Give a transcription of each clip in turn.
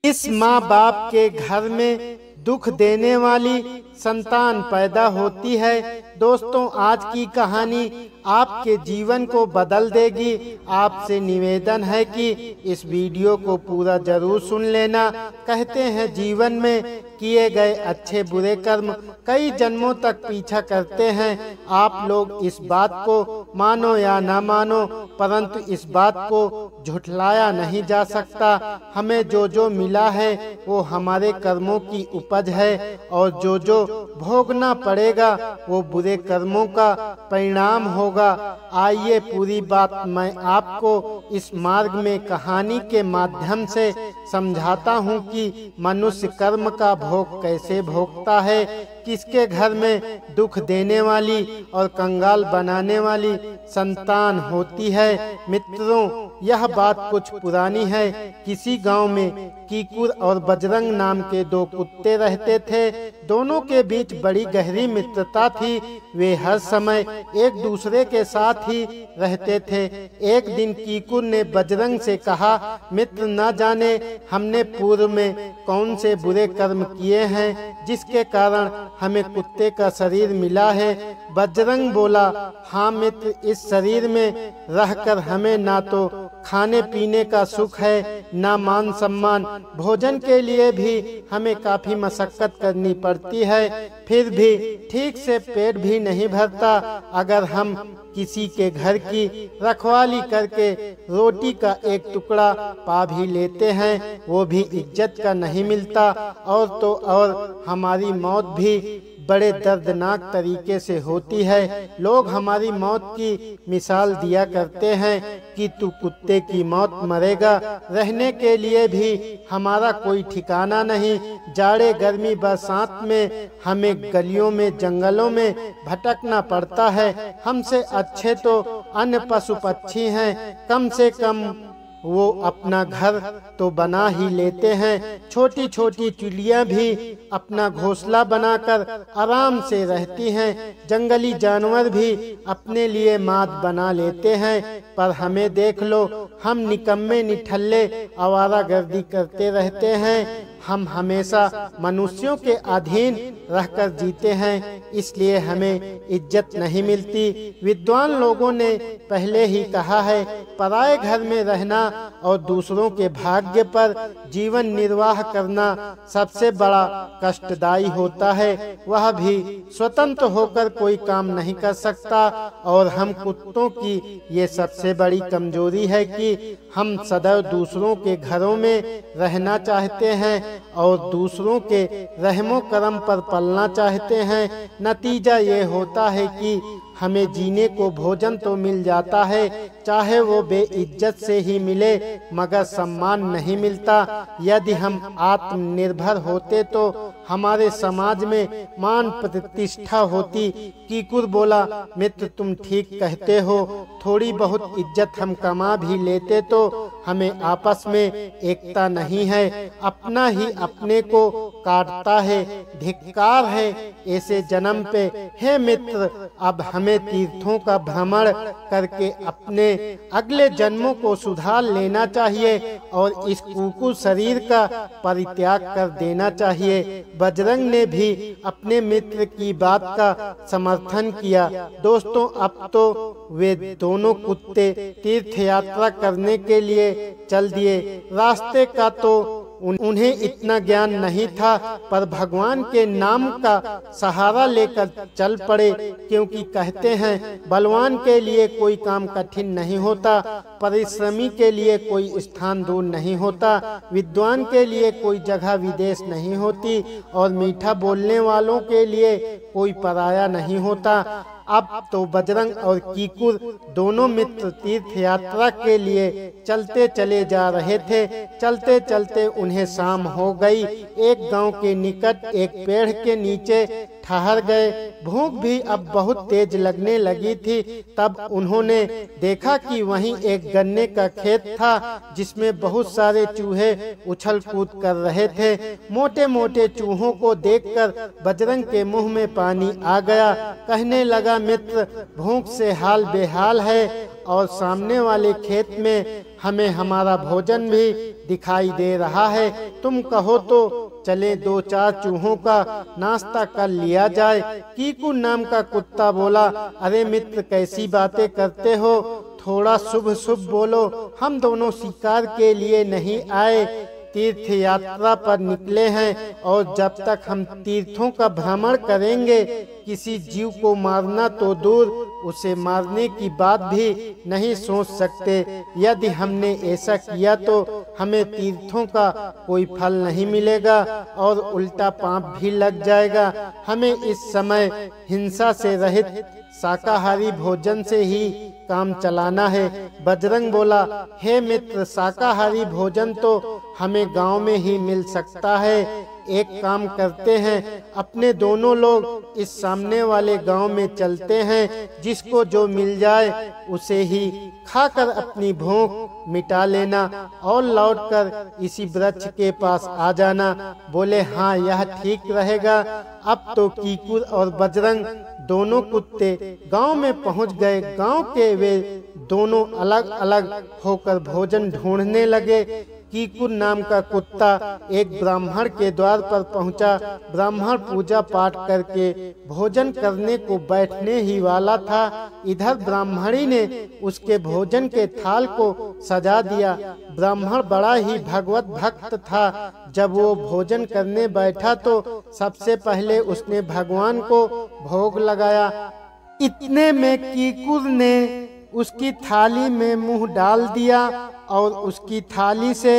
इस माँ बाप के घर में दुख देने वाली संतान पैदा होती है। दोस्तों, आज की कहानी आपके जीवन को बदल देगी। आपसे निवेदन है कि इस वीडियो को पूरा जरूर सुन लेना। कहते हैं जीवन में किए गए अच्छे बुरे कर्म कई जन्मों तक पीछा करते हैं। आप लोग इस बात को मानो या ना मानो, परंतु इस बात को झुठलाया नहीं जा सकता। हमें जो जो मिला है वो हमारे कर्मों की उपज है, और जो जो भोगना पड़ेगा वो बुरे कर्मों का परिणाम होगा। आइए पूरी बात मैं आपको इस मार्ग में कहानी के माध्यम से समझाता हूँ कि मनुष्य कर्म का भोग कैसे भोगता है, किसके घर में दुख देने वाली और कंगाल बनाने वाली संतान होती है। मित्रों, यह बात कुछ पुरानी है। किसी गांव में कीकुर और बजरंग नाम के दो कुत्ते रहते थे। दोनों के बीच बड़ी गहरी मित्रता थी। वे हर समय एक दूसरे के साथ ही रहते थे। एक दिन कीकुर ने बजरंग से कहा, मित्र, न जाने हमने पूर्व में कौन से बुरे कर्म किए हैं जिसके कारण हमें कुत्ते का शरीर मिला है। बजरंग बोला, हाँ मित्र, इस शरीर में रहकर हमें ना तो खाने पीने का सुख है, ना मान सम्मान। भोजन के लिए भी हमें काफी मशक्कत करनी पड़ती है, फिर भी ठीक से पेट भी नहीं भरता। अगर हम किसी के घर की रखवाली करके रोटी का एक टुकड़ा पा भी लेते हैं, वो भी इज्जत का नहीं मिलता। और तो और हमारी मौत भी बड़े दर्दनाक तरीके से होती है। लोग हमारी मौत की मिसाल दिया करते हैं कि तू कुत्ते की मौत मरेगा। रहने के लिए भी हमारा कोई ठिकाना नहीं। जाड़े गर्मी बरसात में हमें गलियों में जंगलों में भटकना पड़ता है। हमसे अच्छे तो अन्य पशु पक्षी हैं, कम से कम वो अपना घर तो बना ही लेते हैं। छोटी छोटी चिड़िया भी अपना घोंसला बनाकर आराम से रहती हैं। जंगली जानवर भी अपने लिए माद बना लेते हैं। पर हमें देख लो, हम निकम्मे निठल्ले आवारागर्दी करते रहते हैं। हम हमेशा मनुष्यों के अधीन रहकर जीते हैं, इसलिए हमें इज्जत नहीं मिलती। विद्वान लोगों ने पहले ही कहा है, पराये घर में रहना और दूसरों के भाग्य पर जीवन निर्वाह करना सबसे बड़ा कष्टदायी होता है। वह भी स्वतंत्र होकर कोई काम नहीं कर सकता। और हम कुत्तों की ये सबसे बड़ी कमजोरी है कि हम सदैव दूसरों के घरों में रहना चाहते हैं और दूसरों के रहमो करम पर पलना चाहते हैं। नतीजा ये होता है कि हमें जीने को भोजन तो मिल जाता है, चाहे वो बेइज्जत से ही मिले, मगर सम्मान नहीं मिलता। यदि हम आत्मनिर्भर होते तो हमारे समाज में मान प्रतिष्ठा होती। कीकुर बोला, मित्र, तुम ठीक कहते हो। थोड़ी बहुत इज्जत हम कमा भी लेते तो हमें आपस में एकता नहीं है। अपना ही अपने को काटता है। धिक्कार है ऐसे जन्म पे। हे मित्र, अब हमें तीर्थों का भ्रमण करके अपने अगले जन्मों को सुधार लेना चाहिए और इस कुकुर शरीर का परित्याग कर देना चाहिए। बजरंग ने भी अपने मित्र की बात का समर्थन किया। दोस्तों, अब तो वे दोनों कुत्ते तीर्थ यात्रा करने के लिए चल दिए। रास्ते का तो उन्हें इतना ज्ञान नहीं था, पर भगवान के नाम का सहारा लेकर चल पड़े, क्योंकि कहते हैं बलवान के लिए कोई काम कठिन नहीं होता, परिश्रमी के लिए कोई स्थान दूर नहीं होता, विद्वान के लिए कोई जगह विदेश नहीं होती और मीठा बोलने वालों के लिए कोई पराया नहीं होता। अब तो बजरंग और कीकुर दोनों मित्र तीर्थ यात्रा के लिए चलते चले जा रहे थे। चलते चलते उन्हें शाम हो गई। एक गांव के निकट एक पेड़ के नीचे ठहर गए। भूख भी अब बहुत तेज लगने लगी थी। तब उन्होंने देखा कि वहीं एक गन्ने का खेत था जिसमें बहुत सारे चूहे उछल कूद कर रहे थे। मोटे मोटे चूहों को देखकर बजरंग के मुंह में पानी आ गया। कहने लगा, मित्र, भूख से हाल बेहाल है और सामने वाले खेत में हमें हमारा भोजन भी दिखाई दे रहा है। तुम कहो तो चले 2-4 चूहों का नाश्ता कर लिया जाए। कीकू नाम का कुत्ता बोला, अरे मित्र कैसी बातें करते हो, थोड़ा शुभ शुभ बोलो। हम दोनों शिकार के लिए नहीं आए, तीर्थ यात्रा पर निकले हैं और जब तक हम तीर्थों का भ्रमण करेंगे किसी जीव को मारना तो दूर, उसे मारने की बात भी नहीं सोच सकते। यदि हमने ऐसा किया तो हमें तीर्थों का कोई फल नहीं मिलेगा और उल्टा पाप भी लग जाएगा। हमें इस समय हिंसा से रहित शाकाहारी भोजन से ही काम चलाना है। बजरंग बोला, हे मित्र, शाकाहारी भोजन तो हमें गांव में ही मिल सकता है। एक काम करते हैं, अपने दोनों लोग इस सामने वाले गांव में चलते हैं, जिसको जो मिल जाए उसे ही खाकर अपनी भूख मिटा लेना और लौटकर इसी वृक्ष के पास आ जाना। बोले, हाँ यह ठीक रहेगा। अब तो कीकू और बजरंग दोनों कुत्ते गांव में पहुंच गए। गांव के वे दोनों अलग अलग होकर भोजन ढूंढने लगे। कीकू नाम का कुत्ता एक ब्राह्मण के द्वार पर पहुंचा। ब्राह्मण पूजा पाठ करके भोजन करने को बैठने ही वाला था। इधर ब्राह्मणी ने उसके भोजन के थाल को सजा दिया। ब्राह्मण बड़ा ही भगवत भक्त था। जब वो भोजन करने बैठा तो सबसे पहले उसने भगवान को भोग लगाया। इतने में कीकू ने उसकी थाली में मुंह डाल दिया और उसकी थाली से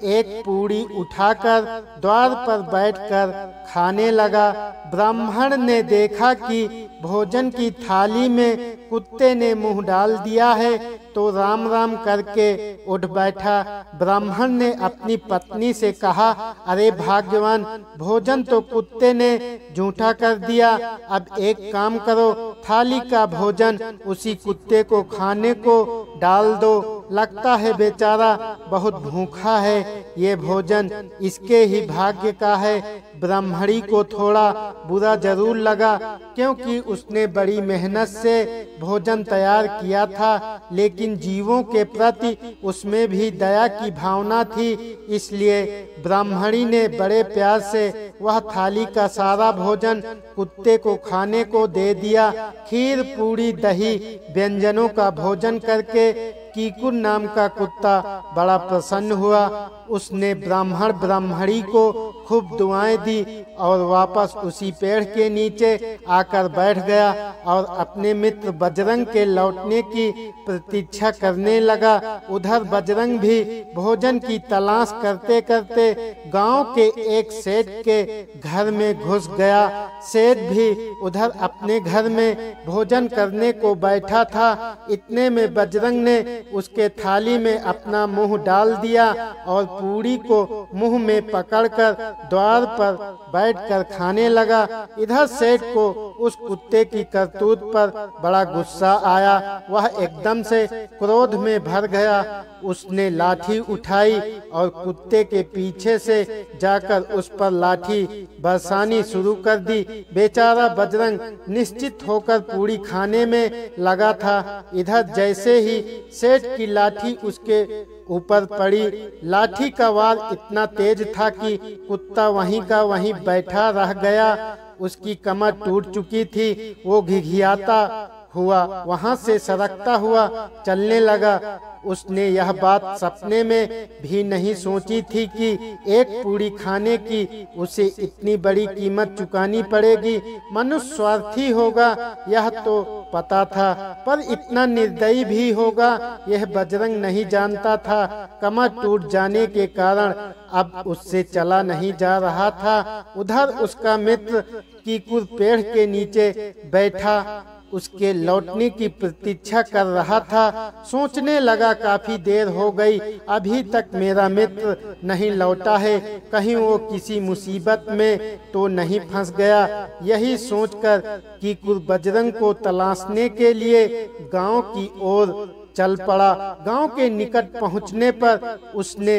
एक पूड़ी उठाकर द्वार पर बैठकर खाने लगा। ब्राह्मण ने देखा कि भोजन की थाली में कुत्ते ने मुंह डाल दिया है तो राम राम करके उठ बैठा। ब्राह्मण ने अपनी पत्नी से कहा, अरे भाग्यवान, भोजन तो कुत्ते ने झूठा कर दिया। अब एक काम करो, थाली का भोजन उसी कुत्ते को खाने को डाल दो। लगता है बेचारा बहुत भूखा है, ये भोजन इसके ही भाग्य का है। ब्राह्मणी को थोड़ा बुरा जरूर लगा, क्योंकि उसने बड़ी मेहनत से भोजन तैयार किया था, लेकिन जीवों के प्रति उसमें भी दया की भावना थी। इसलिए ब्राह्मणी ने बड़े प्यार से वह थाली का सारा भोजन कुत्ते को खाने को दे दिया। खीर, पूड़ी, दही व्यंजनों का भोजन करके कीकू नाम का कुत्ता बड़ा प्रसन्न हुआ। उसने ब्राह्मणी को खूब दुआएं दी और वापस उसी पेड़ के नीचे आकर बैठ गया और अपने मित्र बजरंग के लौटने की प्रतीक्षा करने लगा। उधर बजरंग भी भोजन की तलाश करते करते गांव के एक सेठ के घर में घुस गया। सेठ भी उधर अपने घर में भोजन करने को बैठा था। इतने में बजरंग ने उसके थाली में अपना मुंह डाल दिया और पूड़ी को मुंह में पकड़कर द्वार पर बैठकर खाने लगा। इधर सेठ को उस कुत्ते की करतूत पर बड़ा गुस्सा आया। वह एकदम से क्रोध में भर गया। उसने लाठी उठाई और कुत्ते के पीछे से जाकर उस पर लाठी बरसानी शुरू कर दी। बेचारा बजरंग निश्चित होकर पूड़ी खाने में लगा था। इधर जैसे ही सेठ की लाठी उसके ऊपर पड़ी, लाठी का वार इतना तेज था कि कुत्ता वहीं का वहीं बैठा रह गया। उसकी कमर टूट चुकी थी। वो घिघियाता हुआ वहां से सरकता हुआ चलने लगा। उसने यह बात सपने में भी नहीं सोची थी कि एक पूड़ी खाने की उसे इतनी बड़ी कीमत चुकानी पड़ेगी। मनुष्य स्वार्थी होगा यह तो पता था, पर इतना निर्दयी भी होगा यह बजरंग नहीं जानता था। कमर टूट जाने के कारण अब उससे चला नहीं जा रहा था। उधर उसका मित्र कीकू पेड़ के नीचे बैठा उसके लौटने की प्रतीक्षा कर रहा था। सोचने लगा, काफी देर हो गई, अभी तक मेरा मित्र नहीं लौटा है, कहीं वो किसी मुसीबत में तो नहीं फंस गया। यही सोचकर कीकू बजरंग को तलाशने के लिए गांव की ओर चल पड़ा। गांव के निकट पहुंचने पर उसने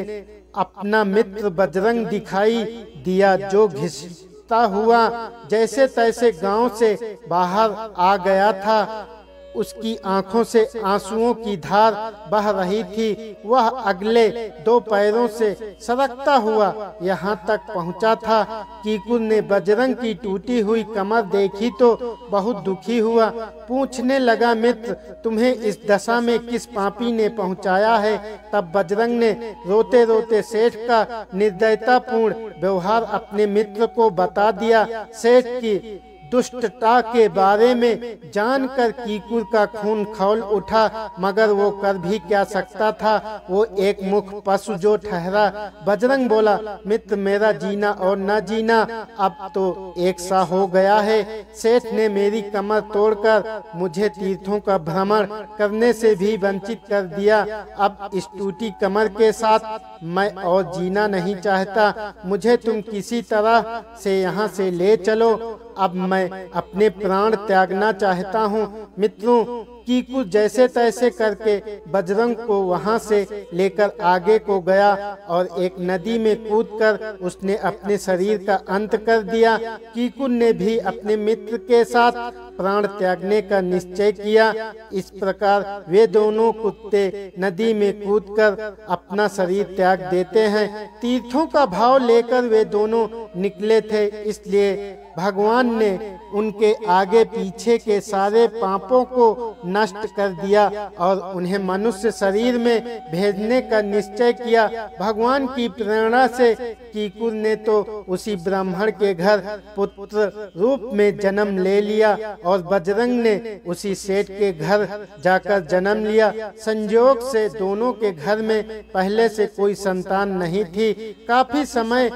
अपना मित्र बजरंग दिखाई दिया, जो घिसता हुआ जैसे तैसे गांव से बाहर आ गया था। उसकी आंखों से आंसुओं की धार बह रही थी। वह अगले 2 पैरों से सरकता हुआ यहाँ तक पहुँचा था। कीकुर ने बजरंग की टूटी हुई कमर देखी तो बहुत दुखी हुआ। पूछने लगा, मित्र, तुम्हें इस दशा में किस पापी ने पहुँचाया है? तब बजरंग ने रोते रोते सेठ का निर्दयतापूर्ण व्यवहार अपने मित्र को बता दिया। सेठ की दुष्टता के बारे में जानकर कीकुर का खून खौल उठा, मगर वो कर भी क्या सकता था? वो एक मुख पशु जो ठहरा। बजरंग बोला, मित्र, मेरा जीना और न जीना अब तो एक सा हो गया है। सेठ ने मेरी कमर तोड़कर मुझे तीर्थों का भ्रमण करने से भी वंचित कर दिया। अब इस टूटी कमर के साथ मैं और जीना नहीं चाहता। मुझे तुम किसी तरह से यहाँ से ले चलो। अब मैं अपने प्राण त्यागना चाहता हूँ। मित्रों, कीकुर जैसे तैसे करके बजरंग को वहां से लेकर आगे को गया और एक नदी में कूदकर उसने अपने शरीर का अंत कर दिया। कीकुर ने भी अपने मित्र के साथ प्राण त्यागने का निश्चय किया। इस प्रकार वे दोनों कुत्ते नदी में कूदकर अपना शरीर त्याग देते हैं। तीर्थों का भाव लेकर वे दोनों निकले थे, इसलिए भगवान ने उनके आगे पीछे के सारे पापों को नष्ट कर दिया और उन्हें मनुष्य शरीर में भेजने का निश्चय किया। भगवान की प्रेरणा से कीकुर ने तो उसी ब्राह्मण के घर पुत्र रूप में जन्म ले लिया और बजरंग ने उसी सेठ के घर जाकर जन्म लिया। संयोग से दोनों के घर में पहले से कोई संतान नहीं थी। काफी समय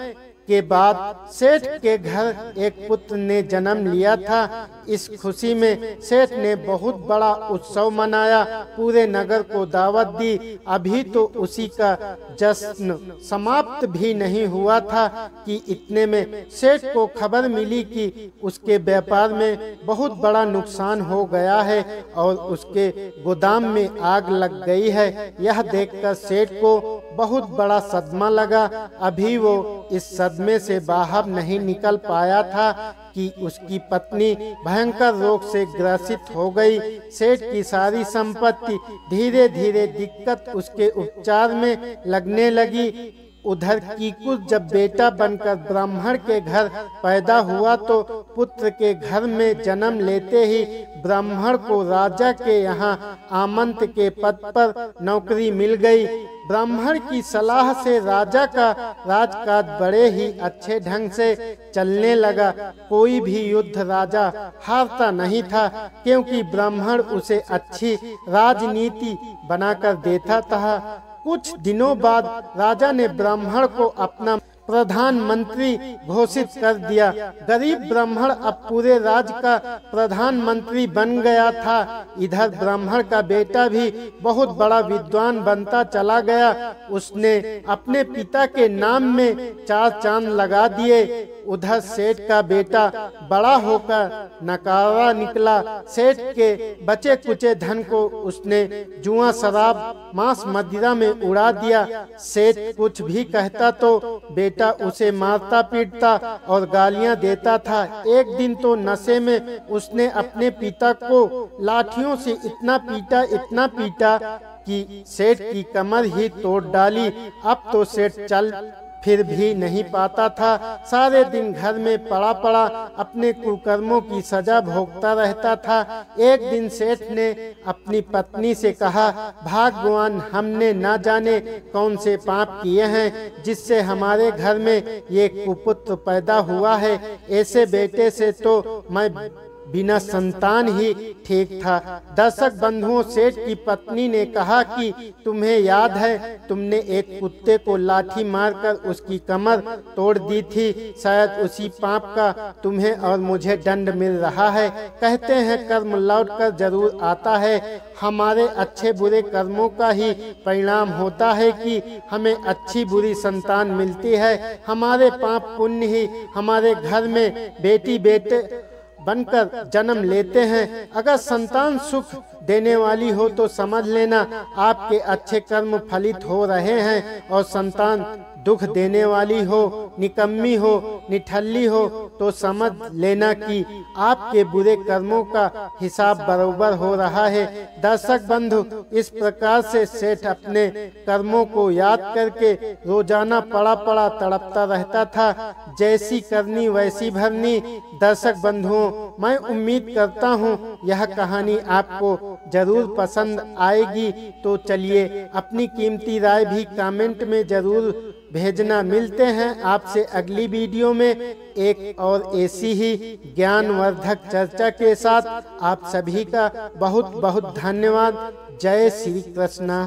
के बाद सेठ के घर एक पुत्र ने जन्म लिया था। इस खुशी में सेठ ने बहुत बड़ा उत्सव मनाया, पूरे नगर को दावत दी। अभी तो उसी का जश्न समाप्त भी नहीं हुआ था कि इतने में सेठ को खबर मिली कि उसके व्यापार में बहुत बड़ा नुकसान हो गया है और उसके गोदाम में आग लग गई है। यह देखकर सेठ को बहुत बड़ा सदमा लगा। अभी वो इस सदमे से बाहर नहीं निकल पाया था कि उसकी पत्नी भयंकर रोग से ग्रसित हो गई। सेठ की सारी संपत्ति धीरे धीरे दिक्कत उसके उपचार में लगने लगी। उधर कीकुर जब बेटा बनकर ब्राह्मण के घर पैदा हुआ तो पुत्र के घर में जन्म लेते ही ब्राह्मण को राजा के यहाँ आमंत्र के पद पर नौकरी मिल गई। ब्राह्मण की सलाह से राजा का राजकाज बड़े ही अच्छे ढंग से चलने लगा। कोई भी युद्ध राजा हारता नहीं था, क्योंकि ब्राह्मण उसे अच्छी राजनीति बनाकर देता था। कुछ दिनों बाद राजा ने ब्राह्मण को अपना प्रधानमंत्री घोषित कर दिया। गरीब ब्राह्मण अब पूरे राज्य का प्रधानमंत्री बन गया था। इधर ब्राह्मण का बेटा भी बहुत बड़ा विद्वान बनता चला गया। उसने अपने पिता के नाम में 4 चांद लगा दिए। उधर सेठ का बेटा बड़ा होकर नकारा निकला। सेठ के बचे कुचे धन को उसने जुआ, शराब, मांस, मदिरा में उड़ा दिया। सेठ कुछ भी कहता तो बेटा उसे मारता पीटता और गालियां देता था। एक दिन तो नशे में उसने अपने पिता को लाठियों से इतना पीटा कि सेठ की कमर ही तोड़ डाली। अब तो सेठ चल फिर भी नहीं पाता था। सारे दिन घर में पड़ा पड़ा अपने कुकर्मों की सजा भोगता रहता था। एक दिन सेठ ने अपनी पत्नी से कहा, भगवान, हमने न जाने कौन से पाप किए हैं जिससे हमारे घर में ये कुपुत्र पैदा हुआ है। ऐसे बेटे से तो मैं बिना संतान ही ठीक था। दर्शक बंधुओं, सेठ की पत्नी ने कहा कि तुम्हें याद है, तुमने एक कुत्ते को लाठी मारकर उसकी कमर तोड़ दी थी। शायद उसी पाप का तुम्हें और मुझे दंड मिल रहा है। कहते हैं कर्म लौट कर जरूर आता है। हमारे अच्छे बुरे कर्मों का ही परिणाम होता है कि हमें अच्छी बुरी संतान मिलती है। हमारे पाप पुण्य ही हमारे घर में बेटी बेटे बनकर जन्म लेते हैं। अगर संतान सुख देने वाली हो तो समझ लेना आपके अच्छे कर्म फलित हो रहे हैं, और संतान दुख देने वाली हो, निकम्मी हो, निठल्ली हो तो समझ लेना कि आपके बुरे कर्मों का हिसाब बराबर हो रहा है। दर्शक बंधु, इस प्रकार से सेठ अपने कर्मों को याद करके रोजाना पड़ा पड़ा तड़पता रहता था। जैसी करनी वैसी भरनी। दर्शक बंधुओं, मैं उम्मीद करता हूँ यह कहानी आपको जरूर पसंद आएगी। तो चलिए अपनी कीमती राय भी कमेंट में जरूर भेजना। मिलते हैं आपसे अगली वीडियो में एक और ऐसी ही ज्ञानवर्धक चर्चा के साथ। आप सभी का बहुत बहुत धन्यवाद। जय श्री कृष्ण।